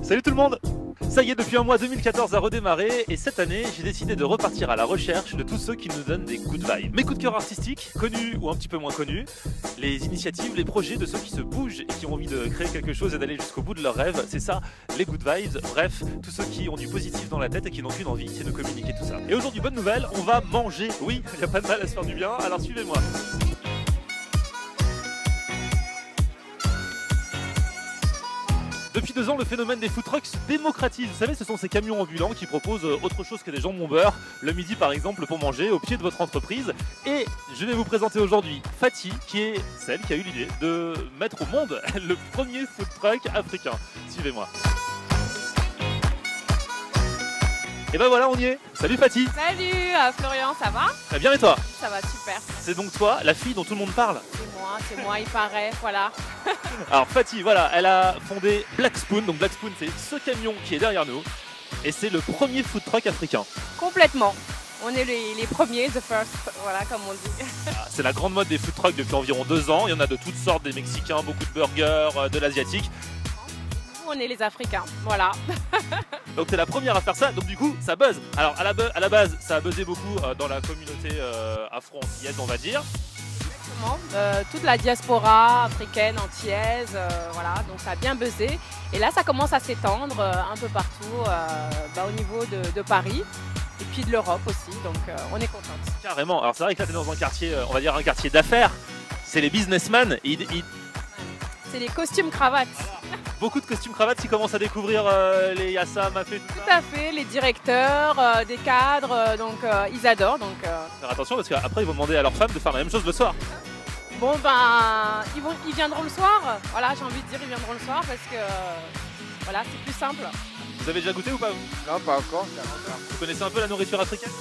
Salut tout le monde! Ça y est, depuis un mois 2014 a redémarré et cette année, j'ai décidé de repartir à la recherche de tous ceux qui nous donnent des good vibes. Mes coups de cœur artistiques, connus ou un petit peu moins connus, les initiatives, les projets de ceux qui se bougent et qui ont envie de créer quelque chose et d'aller jusqu'au bout de leurs rêves, c'est ça, les good vibes. Bref, tous ceux qui ont du positif dans la tête et qui n'ont qu'une envie, c'est de communiquer tout ça. Et aujourd'hui, bonne nouvelle, on va manger. Oui, il n'y a pas de mal à se faire du bien, alors suivez-moi. Depuis 2 ans, le phénomène des food trucks se démocratise. Vous savez, ce sont ces camions ambulants qui proposent autre chose que des jambons beurre, le midi par exemple, pour manger au pied de votre entreprise. Et je vais vous présenter aujourd'hui Fatih, qui est celle qui a eu l'idée de mettre au monde le premier food truck africain. Suivez-moi. Et ben voilà, on y est. Salut Fatih. Salut Florian, ça va? Très bien, et toi? Ça va super. C'est donc toi, la fille dont tout le monde parle? C'est moi, il paraît, voilà. Alors Fatih, voilà, elle a fondé Black Spoon. Donc Black Spoon, c'est ce camion qui est derrière nous. Et c'est le premier food truck africain. Complètement. On est les premiers, the first, voilà, comme on dit. C'est la grande mode des food trucks depuis environ 2 ans. Il y en a de toutes sortes, des Mexicains, beaucoup de burgers, de l'asiatique. On est les Africains, voilà. Donc t'es la première à faire ça, donc du coup ça buzz. Alors à la base ça a buzzé beaucoup dans la communauté afro-antillaise, on va dire. Exactement. Toute la diaspora africaine, antillaise, voilà, donc ça a bien buzzé. Et là ça commence à s'étendre un peu partout au niveau de Paris et puis de l'Europe aussi, donc on est contente. Carrément, alors c'est vrai que là t'es dans un quartier, on va dire un quartier d'affaires. C'est les businessmen, c'est les costumes cravates. Beaucoup de costumes cravates qui commencent à découvrir les Yassa, Mafé, tout ça. Tout à fait, les directeurs, des cadres, donc ils adorent. Donc, faire attention parce qu'après ils vont demander à leurs femmes de faire la même chose le soir. Bon ben, ils viendront le soir. Voilà, j'ai envie de dire ils viendront le soir parce que voilà, c'est plus simple. Vous avez déjà goûté ou pas vous? Non, pas encore. Vous connaissez un peu la nourriture africaine?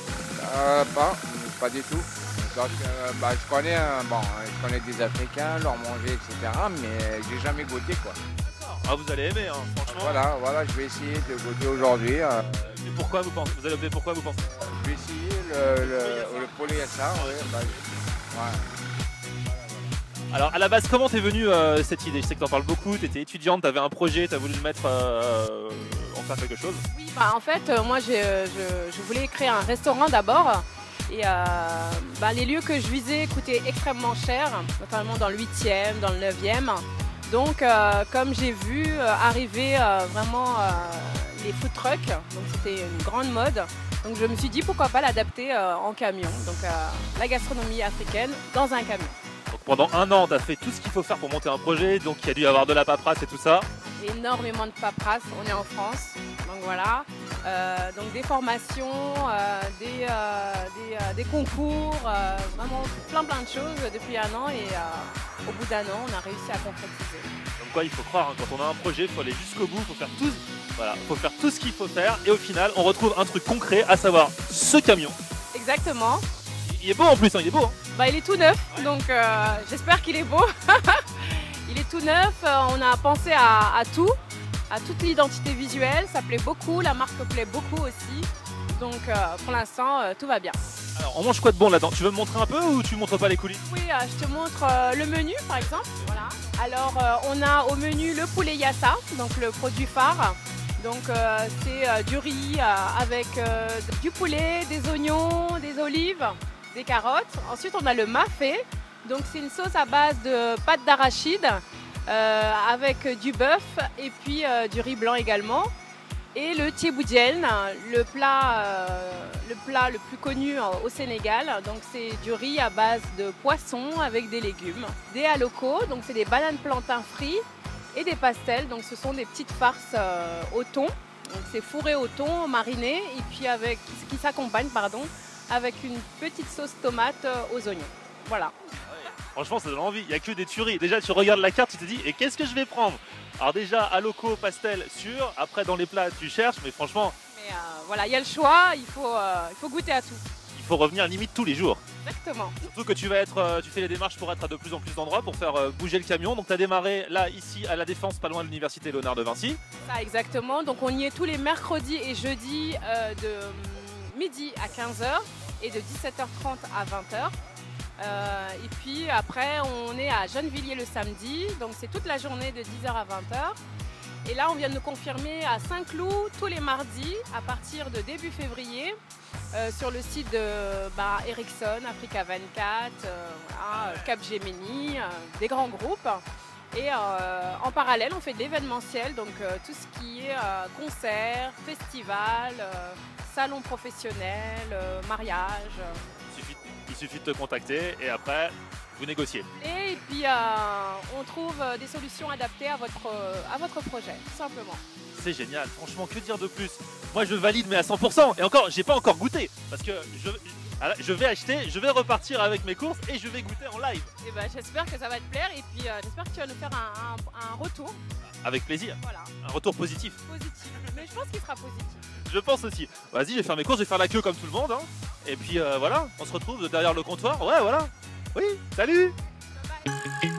Pas du tout. Donc, je connais des Africains, leur manger, etc. Mais j'ai jamais goûté quoi. Ah, vous allez aimer, hein, franchement. Voilà, je vais essayer de goûter aujourd'hui. Mais pourquoi vous pensez? Vous allez opter pourquoi vous pensez? Je vais essayer le poulet Yassa. Alors à la base, comment t'es venue cette idée? Je sais que t'en parles beaucoup, t'étais étudiante, t'avais un projet, t'as voulu le mettre en faire quelque chose. Oui, en fait, moi je voulais créer un restaurant d'abord. Et les lieux que je visais coûtaient extrêmement cher, notamment dans le 8e, dans le 9e. Donc comme j'ai vu arriver vraiment les food trucks, donc c'était une grande mode, donc je me suis dit pourquoi pas l'adapter en camion, donc la gastronomie africaine dans un camion. Donc pendant 1 an, tu as fait tout ce qu'il faut faire pour monter un projet, donc il y a dû y avoir de la paperasse et tout ça. Énormément de paperasse, on est en France, donc voilà. Donc des formations, des concours, vraiment plein de choses depuis 1 an et au bout d'1 an, on a réussi à concrétiser. Donc quoi, il faut croire, hein, quand on a un projet, il faut aller jusqu'au bout, il faut faire tout, voilà, faut faire tout ce qu'il faut faire et au final, on retrouve un truc concret, à savoir ce camion. Exactement. Il est beau en plus, hein, il est beau. Hein. Il est tout neuf, donc j'espère qu'il est beau. Il est tout neuf, on a pensé à tout, à toute l'identité visuelle, ça plaît beaucoup, la marque plaît beaucoup aussi. Donc pour l'instant, tout va bien. Alors on mange quoi de bon là-dedans? Tu veux me montrer un peu ou tu montres pas les coulisses? Oui, je te montre le menu par exemple. Voilà. Alors on a au menu le poulet Yassa, donc le produit phare. Donc c'est du riz avec du poulet, des oignons, des olives, des carottes. Ensuite on a le mafé, donc c'est une sauce à base de pâte d'arachide avec du bœuf et puis du riz blanc également. Et le thieboudienne, le plat le plus connu au Sénégal. Donc c'est du riz à base de poisson avec des légumes. Des haloco, donc c'est des bananes plantains frits et des pastels. Donc ce sont des petites farces au thon. Donc c'est fourré au thon, mariné et puis qui s'accompagne avec une petite sauce tomate aux oignons. Voilà. Franchement, ça donne envie. Il n'y a que des tueries. Déjà, tu regardes la carte, tu te dis, et qu'est-ce que je vais prendre? Alors déjà, haloco, pastel, sûr. Après, dans les plats, tu cherches, mais franchement... Mais voilà, il y a le choix, il faut goûter à tout. Il faut revenir limite tous les jours. Exactement. Surtout que tu fais les démarches pour être à de plus en plus d'endroits, pour faire bouger le camion. Donc tu as démarré là, ici, à La Défense, pas loin de l'université Léonard de Vinci. Ça, exactement. Donc on y est tous les mercredis et jeudis de midi à 15h et de 17h30 à 20h. Et puis après on est à Gennevilliers le samedi, donc c'est toute la journée de 10h à 20h. Et là, on vient de nous confirmer à Saint-Cloud tous les mardis à partir de début février sur le site de Ericsson, Africa 24, Capgemini, des grands groupes. Et en parallèle, on fait de l'événementiel, donc tout ce qui est concerts, festivals, salons professionnels, mariages. Il suffit de te contacter et après, vous négociez. Et puis, on trouve des solutions adaptées à votre projet, tout simplement. C'est génial, franchement, que dire de plus? Moi, je valide, mais à 100%. Et encore, j'ai pas encore goûté, parce que je vais acheter, je vais repartir avec mes courses et je vais goûter en live. Et j'espère que ça va te plaire et puis j'espère que tu vas nous faire un retour. Avec plaisir. Voilà. Un retour positif. Positif. Mais je pense qu'il sera positif. Je pense aussi. Vas-y, je vais faire mes courses, je vais faire la queue comme tout le monde. Hein. Et puis voilà, on se retrouve derrière le comptoir. Ouais, voilà. Oui, salut. Bye bye.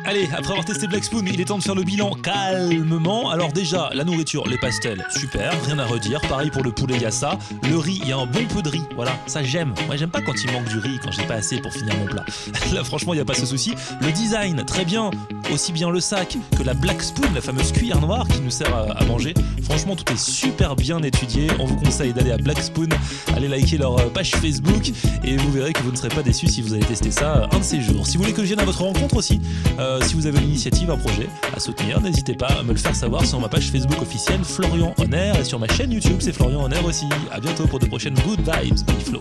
Allez, après avoir testé Black Spoon, il est temps de faire le bilan calmement. Alors déjà, la nourriture, les pastels, super, rien à redire. Pareil pour le poulet yassa. Le riz, il y a un bon peu de riz, voilà, ça j'aime. Moi j'aime pas quand il manque du riz, quand j'ai pas assez pour finir mon plat. Là franchement, il n'y a pas ce souci. Le design, très bien. Aussi bien le sac que la Black Spoon, la fameuse cuillère noire qui nous sert à manger. Franchement, tout est super bien étudié. On vous conseille d'aller à Black Spoon, allez liker leur page Facebook et vous verrez que vous ne serez pas déçus si vous allez tester ça un de ces jours. Si vous voulez que je vienne à votre rencontre aussi, si vous avez une initiative, un projet à soutenir, n'hésitez pas à me le faire savoir sur ma page Facebook officielle Florian On Air et sur ma chaîne YouTube, c'est Florian On Air aussi. À bientôt pour de prochaines Good Vibes, Big Flow.